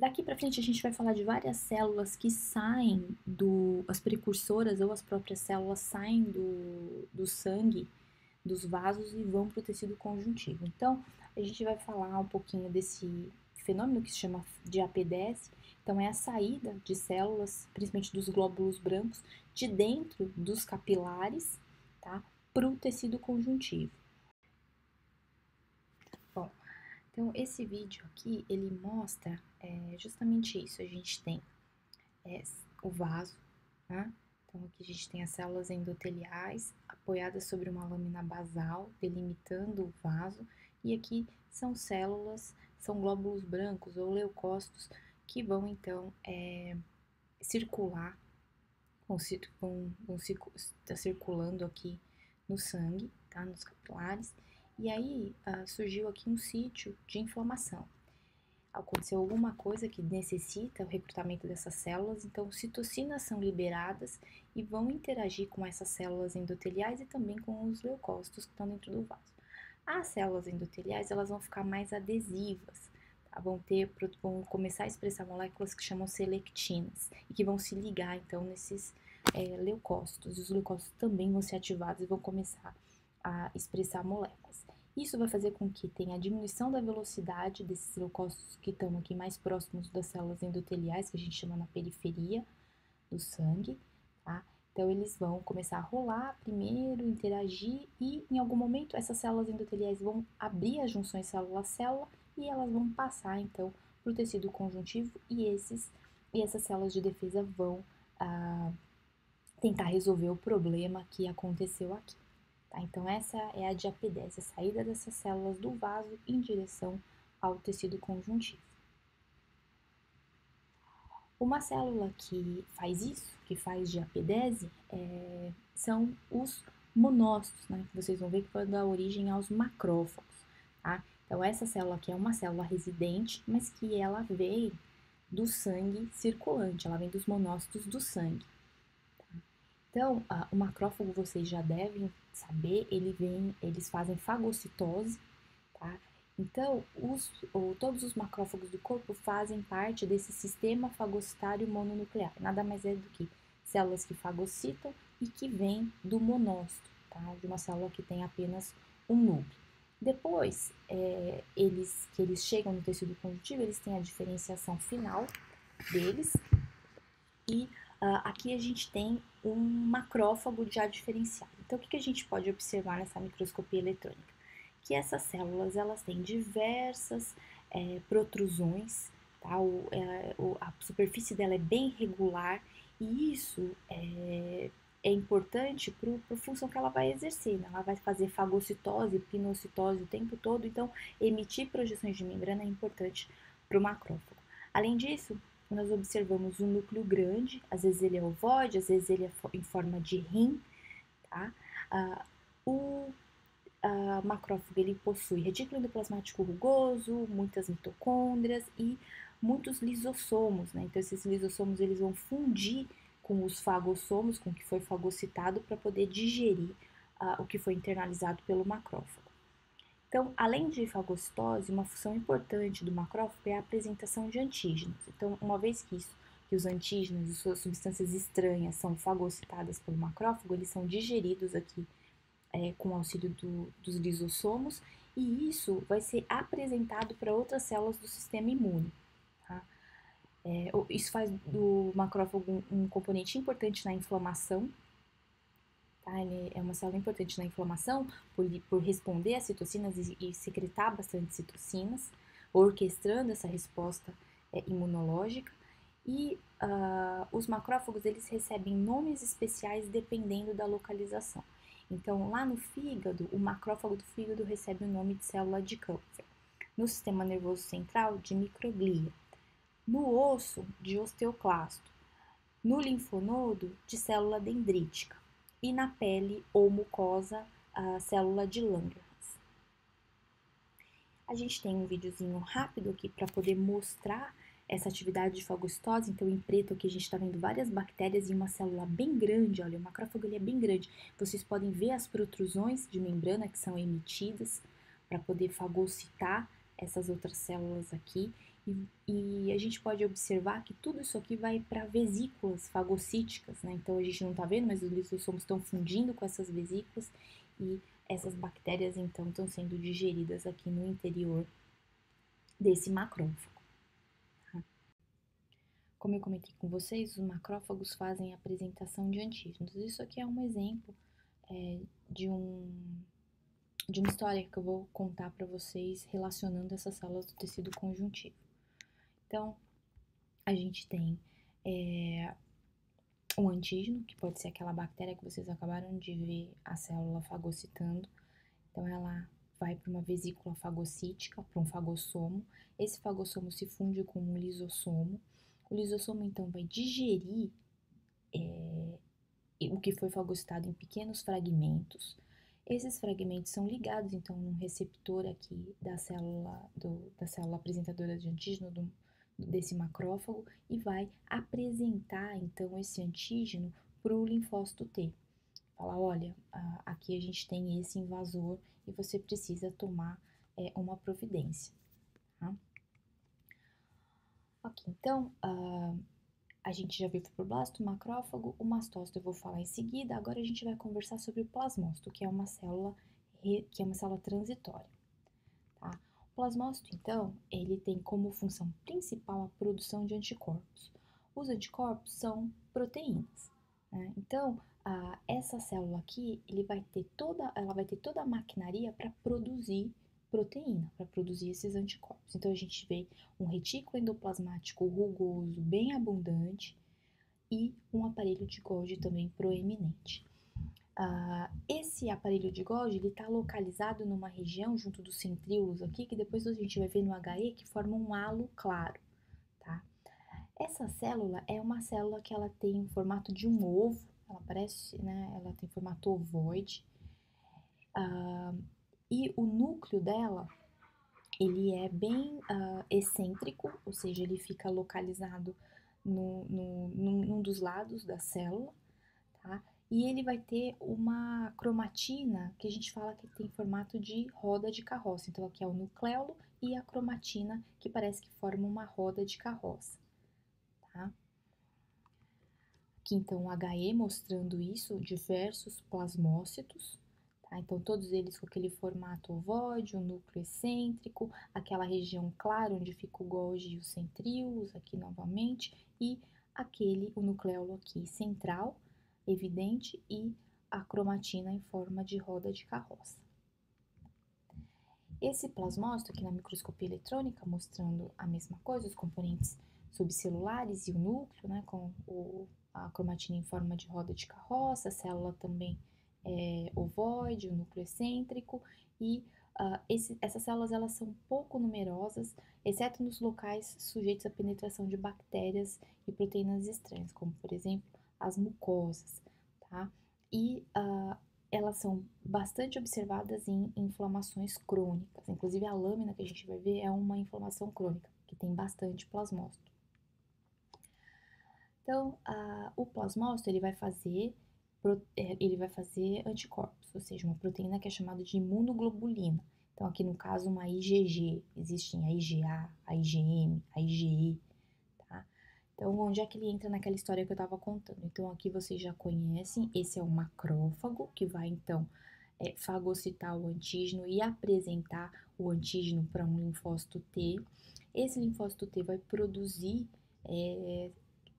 Daqui para frente a gente vai falar de várias células que saem as precursoras ou as próprias células saem do sangue, dos vasos e vão para o tecido conjuntivo. Então, a gente vai falar um pouquinho desse fenômeno que se chama de apodese. Então, é a saída de células, principalmente dos glóbulos brancos, de dentro dos capilares, tá, para o tecido conjuntivo. Bom, então esse vídeo aqui, ele mostra justamente isso. A gente tem o vaso, né? Então aqui a gente tem as células endoteliais apoiadas sobre uma lâmina basal, delimitando o vaso, e aqui são células, são glóbulos brancos ou leucócitos que vão então circular, vão tá circulando aqui no sangue, tá? Nos capilares, e aí surgiu aqui um sítio de inflamação. Aconteceu alguma coisa que necessita o recrutamento dessas células, então citocinas são liberadas e vão interagir com essas células endoteliais e também com os leucócitos que estão dentro do vaso. As células endoteliais, elas vão ficar mais adesivas, tá? Vão começar a expressar moléculas que chamam selectinas e que vão se ligar então nesses leucócitos. Os leucócitos também vão ser ativados e vão começar a expressar moléculas. Isso vai fazer com que tenha a diminuição da velocidade desses leucócitos que estão aqui mais próximos das células endoteliais, que a gente chama na periferia do sangue, tá? Então, eles vão começar a rolar primeiro, interagir e, em algum momento, essas células endoteliais vão abrir as junções célula-célula e elas vão passar, então, para o tecido conjuntivo e essas células de defesa vão tentar resolver o problema que aconteceu aqui. Tá? Então, essa é a diapedese, a saída dessas células do vaso em direção ao tecido conjuntivo. Uma célula que faz isso, que faz diapedese, são os monócitos, né? Vocês vão ver que vai dar origem aos macrófagos, tá? Então, essa célula aqui é uma célula residente, mas que ela vem do sangue circulante, ela vem dos monócitos do sangue. Então, o macrófago vocês já devem saber, eles fazem fagocitose, tá? Então, todos os macrófagos do corpo fazem parte desse sistema fagocitário mononuclear. Nada mais é do que células que fagocitam e que vêm do monócito, tá? De uma célula que tem apenas um núcleo. Depois que eles chegam no tecido conjuntivo, eles têm a diferenciação final deles e aqui a gente tem um macrófago já diferenciado. Então, o que a gente pode observar nessa microscopia eletrônica? Que essas células, elas têm diversas protrusões, tá? A superfície dela é bem regular e isso é importante para a função que ela vai exercer, né? Ela vai fazer fagocitose, pinocitose o tempo todo, então emitir projeções de membrana é importante para o macrófago. Além disso, nós observamos um núcleo grande, às vezes ele é ovoide, às vezes ele é em forma de rim, tá? O macrófago ele possui retículo endoplasmático rugoso, muitas mitocôndrias e muitos lisossomos, né? Então esses lisossomos eles vão fundir com os fagossomos, com o que foi fagocitado, para poder digerir o que foi internalizado pelo macrófago. Então, além de fagocitose, uma função importante do macrófago é a apresentação de antígenos. Então, uma vez que os antígenos e suas substâncias estranhas são fagocitadas pelo macrófago, eles são digeridos aqui com o auxílio dos lisossomos e isso vai ser apresentado para outras células do sistema imune. Tá? Isso faz do macrófago um componente importante na inflamação. Tá? Ele é uma célula importante na inflamação por responder às citocinas e secretar bastante citocinas, orquestrando essa resposta imunológica. E os macrófagos eles recebem nomes especiais dependendo da localização. Então, lá no fígado, o macrófago do fígado recebe o nome de célula de Kupffer. No sistema nervoso central, de microglia. No osso, de osteoclasto. No linfonodo, de célula dendrítica. E na pele ou mucosa, a célula de Langerhans. A gente tem um videozinho rápido aqui para poder mostrar essa atividade de fagocitose. Então, em preto aqui a gente está vendo várias bactérias em uma célula bem grande. Olha, o macrófago ele é bem grande. Vocês podem ver as protrusões de membrana que são emitidas para poder fagocitar essas outras células aqui, e a gente pode observar que tudo isso aqui vai para vesículas fagocíticas, né? Então a gente não está vendo, mas os lisossomos estão fundindo com essas vesículas e essas bactérias então estão sendo digeridas aqui no interior desse macrófago. Tá? Como eu comentei com vocês, os macrófagos fazem a apresentação de antígenos. Isso aqui é um exemplo de uma história que eu vou contar para vocês relacionando essas células do tecido conjuntivo. Então, a gente tem um antígeno, que pode ser aquela bactéria que vocês acabaram de ver a célula fagocitando. Então, ela vai para uma vesícula fagocítica, para um fagossomo. Esse fagossomo se funde com um lisossomo. O lisossomo, então, vai digerir o que foi fagocitado em pequenos fragmentos. Esses fragmentos são ligados, então, num receptor aqui da célula apresentadora de antígeno, desse macrófago, e vai apresentar, então, esse antígeno para o linfócito T. Fala, olha, aqui a gente tem esse invasor e você precisa tomar uma providência. Tá? Ok, então, a gente já viu o fibroblasto, o macrófago, o mastócito eu vou falar em seguida. Agora a gente vai conversar sobre o plasmócito, que é uma célula transitória. Tá? O plasmócito, então, ele tem como função principal a produção de anticorpos. Os anticorpos são proteínas, né? Então, essa célula aqui, ela vai ter toda a maquinaria para produzir proteína, para produzir esses anticorpos. Então, a gente vê um retículo endoplasmático rugoso, bem abundante, e um aparelho de Golgi também proeminente. Esse aparelho de Golgi está localizado numa região junto dos centríolos aqui, que depois a gente vai ver no HE, que forma um halo claro. Tá? Essa célula é uma célula que ela tem o formato de um ovo, ela parece, né? Ela tem formato ovoide. E o núcleo dela, ele é bem excêntrico, ou seja, ele fica localizado num dos lados da célula, tá? E ele vai ter uma cromatina que a gente fala que tem formato de roda de carroça. Então, aqui é o nucleolo e a cromatina, que parece que forma uma roda de carroça. Tá? Aqui, então, o HE mostrando isso, diversos plasmócitos. Tá? Então, todos eles com aquele formato ovoide, o núcleo excêntrico, aquela região clara onde fica o Golgi e os centríolos, aqui novamente, e o nucleolo aqui central, evidente, e a cromatina em forma de roda de carroça. Esse plasmócito aqui na microscopia eletrônica mostrando a mesma coisa, os componentes subcelulares e o núcleo, né, com a cromatina em forma de roda de carroça, a célula também ovoide, o núcleo excêntrico, e essas células elas são pouco numerosas, exceto nos locais sujeitos à penetração de bactérias e proteínas estranhas, como por exemplo as mucosas, tá? E elas são bastante observadas em inflamações crônicas. Inclusive a lâmina que a gente vai ver é uma inflamação crônica, que tem bastante plasmócito. Então, o plasmócito ele vai fazer anticorpos, ou seja, uma proteína que é chamada de imunoglobulina. Então, aqui no caso, uma IgG, existem a IgA, a IgM, a IgE, tá? Então, onde é que ele entra naquela história que eu estava contando? Então, aqui vocês já conhecem, esse é o macrófago, que vai, então, fagocitar o antígeno e apresentar o antígeno para um linfócito T. Esse linfócito T vai produzir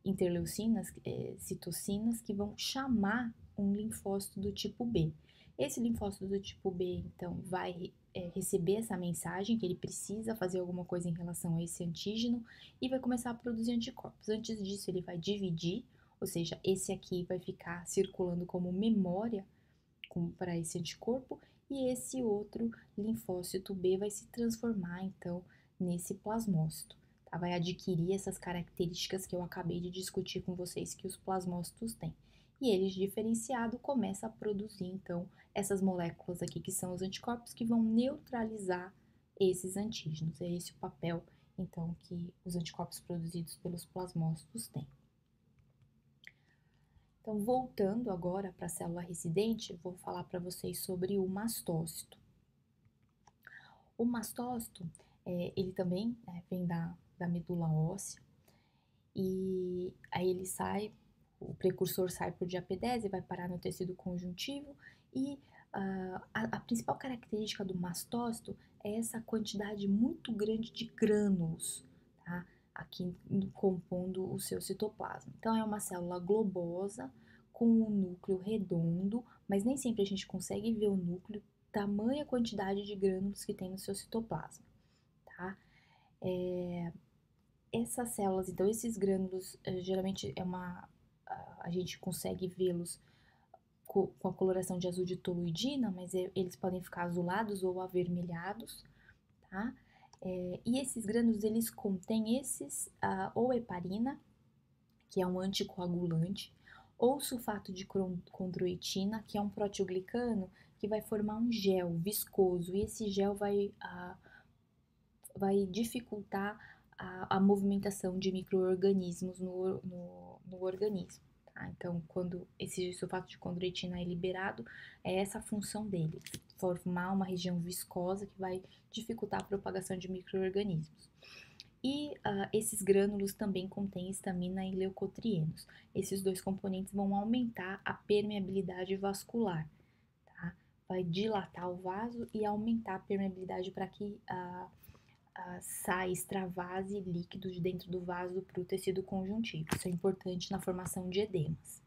interleucinas, citocinas, que vão chamar um linfócito do tipo B. Esse linfócito do tipo B, então, vai receber essa mensagem que ele precisa fazer alguma coisa em relação a esse antígeno e vai começar a produzir anticorpos. Antes disso, ele vai dividir, ou seja, esse aqui vai ficar circulando como memória para esse anticorpo e esse outro linfócito B vai se transformar, então, nesse plasmócito. Tá? Vai adquirir essas características que eu acabei de discutir com vocês que os plasmócitos têm. E eles, diferenciado, começa a produzir, então, essas moléculas aqui, que são os anticorpos, que vão neutralizar esses antígenos. É esse o papel, então, que os anticorpos produzidos pelos plasmócitos têm. Então, voltando agora para a célula residente, vou falar para vocês sobre o mastócito. O mastócito Ele também vem da medula óssea, e aí ele sai, o precursor sai por diapedese, vai parar no tecido conjuntivo, e a principal característica do mastócito é essa quantidade muito grande de grânulos, tá? Aqui compondo o seu citoplasma. Então, é uma célula globosa, com um núcleo redondo, mas nem sempre a gente consegue ver o núcleo, tamanha quantidade de grânulos que tem no seu citoplasma, tá? Essas células, então, esses grânulos, geralmente a gente consegue vê-los com a coloração de azul de toluidina, mas eles podem ficar azulados ou avermelhados, tá? E esses grânulos, eles contêm ou heparina, que é um anticoagulante, ou sulfato de condroitina, que é um proteoglicano, que vai formar um gel viscoso, e esse gel vai dificultar a movimentação de micro-organismos no organismo. Tá? Então, quando esse sulfato de condroitina é liberado, é essa a função dele, formar uma região viscosa que vai dificultar a propagação de micro-organismos. E esses grânulos também contêm histamina e leucotrienos. Esses dois componentes vão aumentar a permeabilidade vascular, tá? Vai dilatar o vaso e aumentar a permeabilidade para que saia, extravase líquidos de dentro do vaso para o tecido conjuntivo. Isso é importante na formação de edemas.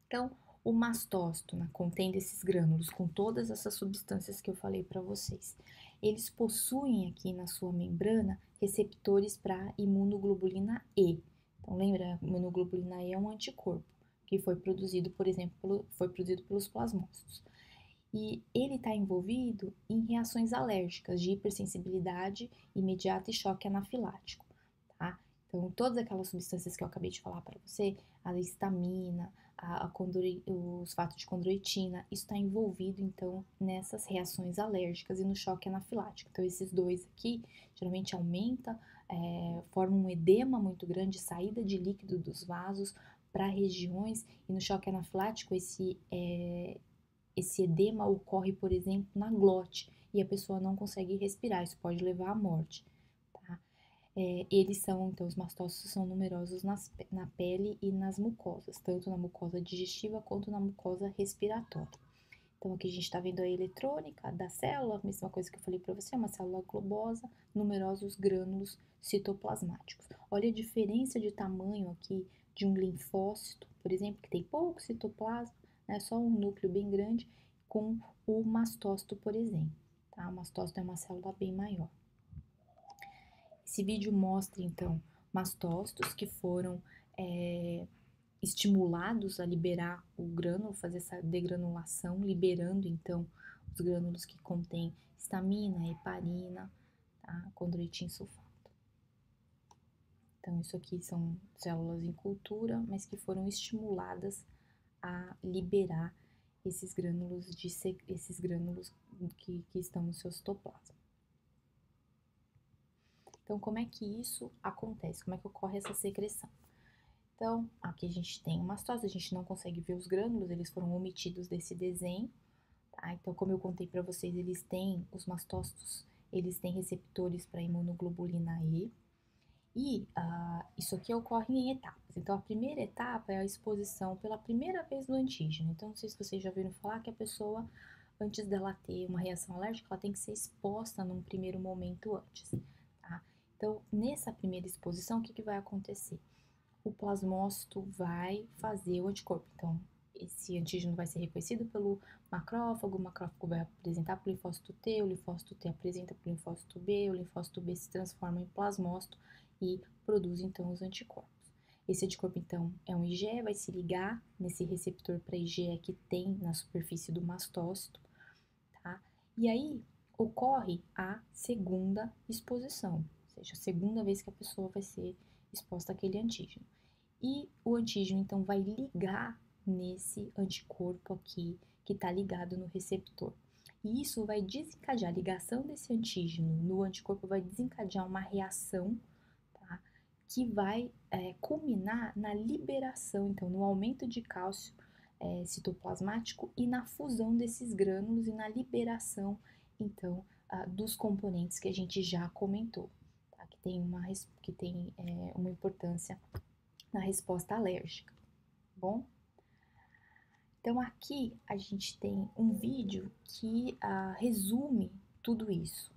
Então, o mastócito, né, contendo esses grânulos com todas essas substâncias que eu falei para vocês, eles possuem aqui na sua membrana receptores para imunoglobulina E. Então, lembra, a imunoglobulina E é um anticorpo que foi produzido, por exemplo, foi produzido pelos plasmócitos. E ele está envolvido em reações alérgicas de hipersensibilidade imediata e choque anafilático, tá? Então, todas aquelas substâncias que eu acabei de falar para você, a histamina, o sulfato de condroitina, isso está envolvido, então, nessas reações alérgicas e no choque anafilático. Então, esses dois aqui, geralmente aumenta, forma um edema muito grande, saída de líquido dos vasos para regiões, e no choque anafilático, esse edema ocorre, por exemplo, na glote, e a pessoa não consegue respirar, isso pode levar à morte, tá? Os mastócitos são numerosos na pele e nas mucosas, tanto na mucosa digestiva quanto na mucosa respiratória. Então, aqui a gente está vendo a eletrônica da célula, a mesma coisa que eu falei para você, é uma célula globosa, numerosos grânulos citoplasmáticos. Olha a diferença de tamanho aqui de um linfócito, por exemplo, que tem pouco citoplasma, né, só um núcleo bem grande, com o mastócito, por exemplo. Tá? O mastócito é uma célula bem maior. Esse vídeo mostra, então, mastócitos que foram estimulados a liberar o grânulo, fazer essa degranulação, liberando, então, os grânulos que contêm histamina, heparina, tá? Condroitin sulfato. Então, isso aqui são células em cultura, mas que foram estimuladas a liberar esses grânulos, que estão no seu citoplasma. Então, como é que isso acontece? Como é que ocorre essa secreção? Então, aqui a gente tem uma mastose, a gente não consegue ver os grânulos, eles foram omitidos desse desenho, tá? Então, como eu contei para vocês, os mastócitos, eles têm receptores para imunoglobulina E, e isso aqui ocorre em etapas. Então, a primeira etapa é a exposição pela primeira vez do antígeno. Então, não sei se vocês já ouviram falar que a pessoa, antes dela ter uma reação alérgica, ela tem que ser exposta num primeiro momento antes, tá? Então, nessa primeira exposição, o que vai acontecer? O plasmócito vai fazer o anticorpo. Então, esse antígeno vai ser reconhecido pelo macrófago, o macrófago vai apresentar para o linfócito T, o linfócito T apresenta para o linfócito B, o linfócito B se transforma em plasmócito e produz, então, os anticorpos. Esse anticorpo, então, é um IgE, vai se ligar nesse receptor para IgE que tem na superfície do mastócito, tá? E aí, ocorre a segunda exposição, ou seja, a segunda vez que a pessoa vai ser exposta àquele antígeno. E o antígeno, então, vai ligar nesse anticorpo aqui, que está ligado no receptor. E isso vai desencadear, a ligação desse antígeno no anticorpo vai desencadear uma reação, tá, que vai culminar na liberação, então, no aumento de cálcio citoplasmático e na fusão desses grânulos e na liberação, então, dos componentes que a gente já comentou, tá? Que tem uma importância na resposta alérgica, tá bom? Então, aqui a gente tem um vídeo que resume tudo isso,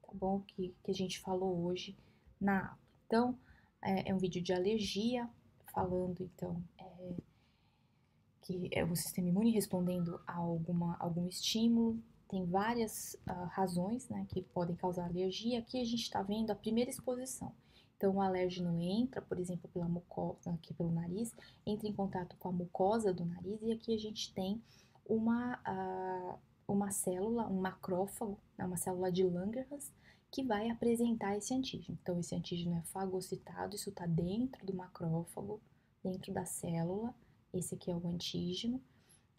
tá bom? Que a gente falou hoje na aula. Então, é um vídeo de alergia, falando, então, que é o sistema imune respondendo a algum estímulo. Tem várias razões, né, que podem causar alergia. Aqui a gente está vendo a primeira exposição. Então, o alérgeno entra, por exemplo, pela mucosa, aqui pelo nariz, entra em contato com a mucosa do nariz, e aqui a gente tem uma célula, um macrófago, né, uma célula de Langerhans, que vai apresentar esse antígeno. Então, esse antígeno é fagocitado, isso está dentro do macrófago, dentro da célula. Esse aqui é o antígeno.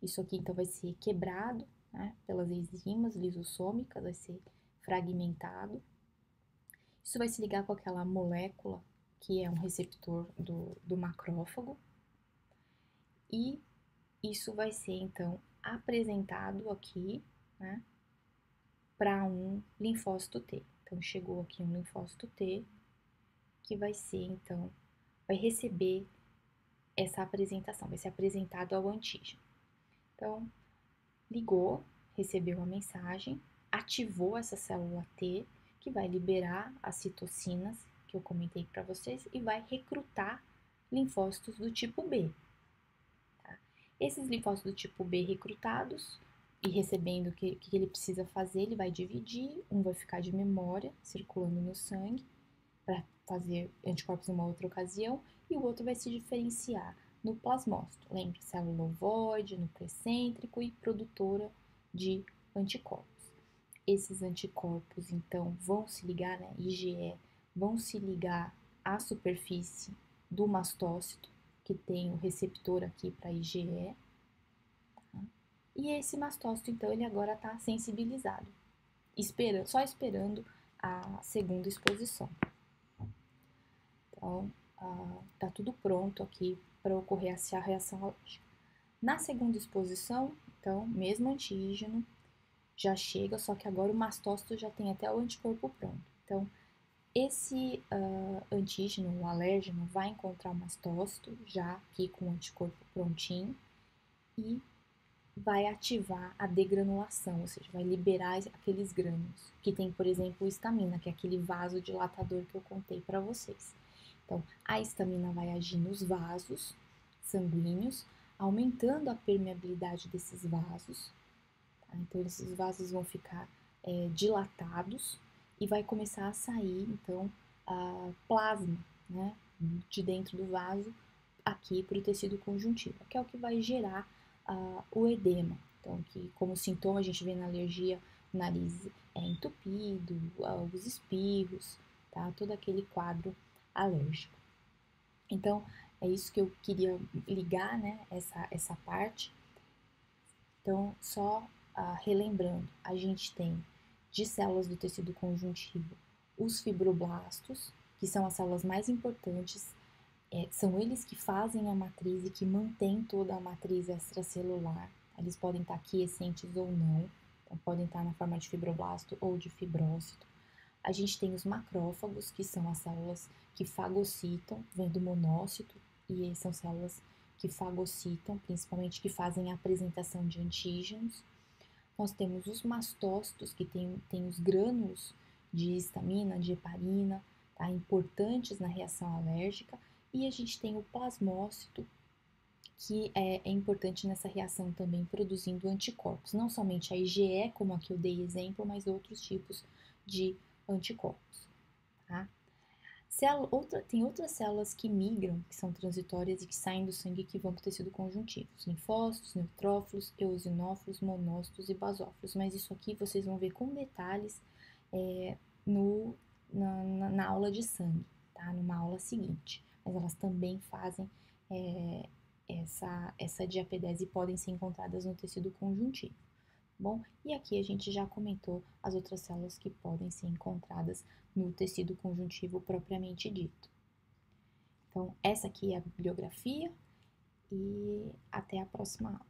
Isso aqui, então, vai ser quebrado, né, pelas enzimas lisossômicas, vai ser fragmentado. Isso vai se ligar com aquela molécula que é um receptor do macrófago. E isso vai ser, então, apresentado aqui, né, para um linfócito T. Então, chegou aqui um linfócito T, que vai ser, então, vai receber essa apresentação, vai ser apresentado ao antígeno. Então, ligou, recebeu a mensagem, ativou essa célula T, que vai liberar as citocinas, que eu comentei para vocês, e vai recrutar linfócitos do tipo B. Tá? Esses linfócitos do tipo B recrutados e recebendo o que ele precisa fazer, ele vai dividir, um vai ficar de memória, circulando no sangue, para fazer anticorpos numa outra ocasião, e o outro vai se diferenciar no plasmócito. Lembre, célula ovoide, núcleo excêntrico e produtora de anticorpos. Esses anticorpos, então, vão se ligar, né, IgE, vão se ligar à superfície do mastócito, que tem o receptor aqui para IgE. Tá? E esse mastócito, então, ele agora está sensibilizado, só esperando a segunda exposição. Então, tá tudo pronto aqui para ocorrer essa reação alérgica. Na segunda exposição, então, mesmo antígeno, já chega, só que agora o mastócito já tem até o anticorpo pronto. Então, esse antígeno, o alérgeno, vai encontrar o mastócito, já aqui com o anticorpo prontinho, e vai ativar a degranulação, ou seja, vai liberar aqueles grânulos, que tem, por exemplo, histamina, que é aquele vasodilatador que eu contei para vocês. Então, a histamina vai agir nos vasos sanguíneos, aumentando a permeabilidade desses vasos. Tá? Então, esses vasos vão ficar dilatados e vai começar a sair, então, plasma, né, de dentro do vaso aqui para o tecido conjuntivo, que é o que vai gerar o edema. Então, que como sintoma a gente vê na alergia, o nariz é entupido, os espirros, tá? Todo aquele quadro alérgico. Então, é isso que eu queria ligar, né, essa parte. Então, só relembrando, a gente tem de células do tecido conjuntivo os fibroblastos, que são as células mais importantes, são eles que fazem a matriz e que mantêm toda a matriz extracelular. Eles podem estar quiescentes ou não, então podem estar na forma de fibroblasto ou de fibrócito. A gente tem os macrófagos, que são as células que fagocitam, vem do monócito, e são células que fagocitam, principalmente que fazem a apresentação de antígenos. Nós temos os mastócitos, que tem os grânulos de histamina, de heparina, tá, importantes na reação alérgica, e a gente tem o plasmócito, que é importante nessa reação também, produzindo anticorpos, não somente a IgE, como aqui eu dei exemplo, mas outros tipos de anticorpos. Tá? Tem outras células que migram, que são transitórias e que saem do sangue e que vão para o tecido conjuntivo. Os linfócitos, neutrófilos, eosinófilos, monócitos e basófilos. Mas isso aqui vocês vão ver com detalhes na aula de sangue, tá? Numa aula seguinte. Mas elas também fazem essa diapedese e podem ser encontradas no tecido conjuntivo. Bom, e aqui a gente já comentou as outras células que podem ser encontradas no tecido conjuntivo propriamente dito. Então, essa aqui é a bibliografia e até a próxima aula.